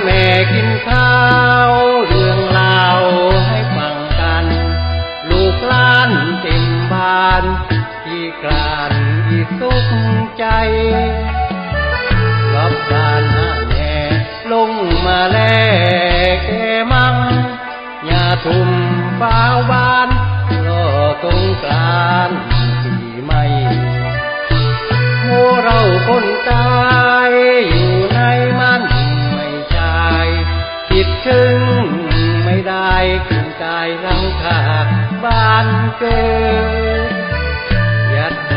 แม่กินข้าวเรื่องราวให้ฟังกันลูกหลานเต็มบ้านที่กลานอีกสุขใจรอบบ้านหาแม่ลงมาแลแกมังยาทุ่มฟ้าวบ้านรอตรงกลานที่ไม่โมเราคนตายอยู่ในมันไม่ใช่คิดถึงไม่ได้คืนกายหลังคาบ้านเกิดยัดใจ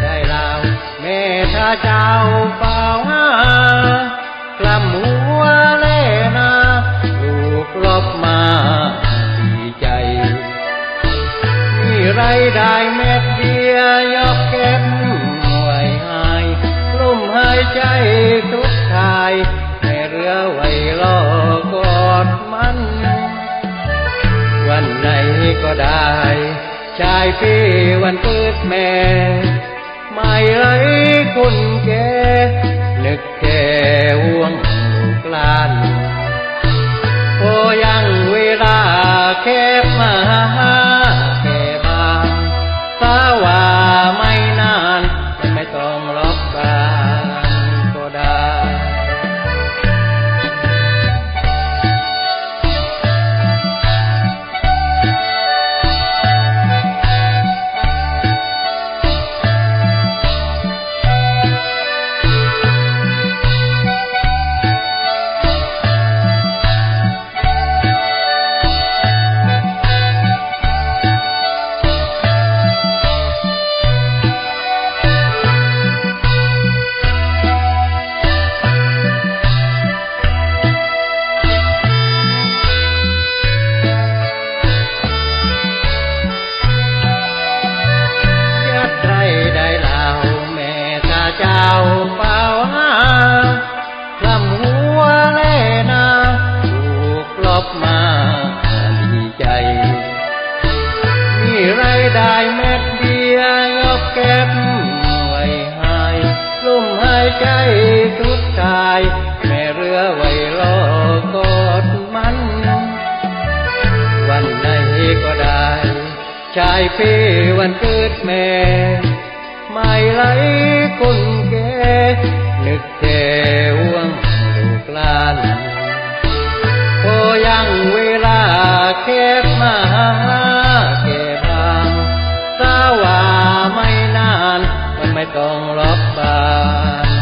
ได้ลาวแม่ถ้าเจ้าเฝ้าหากล้ำหัวแล่นาลูกรบมาดีใจมีไรได้เม็ดเดียยกเก็บไว้ให้ลมหายใจทุกทายให้เรือไว้รอกอดมันวันไหนก็ได้ชายพี่วันเกิดแม่ไม่ไรคนแก่นึกแค่ห่วงลูกหลานพอยังเวลาแคบมาแค่บางถ้าว่าไม่นานไม่ต้องรบกันก็ได้เจ้าเฝ้าหากล้ำหัวแล่นาถูกลบมาดีใจมีไรได้เม็ดเดียยกเก็บไว้ให้ลมหายใจทุกทายแม่เรือไว้รอกอดมันวันไหนก็ได้ชายพี่วันเกิดแม่ไม่ไหลคนแก่นึกแค่ห่วงลูกหลานพอยังเวลาแคบมาแค่บางถ้าว่าไม่นานมันไม่ต้องรบบาน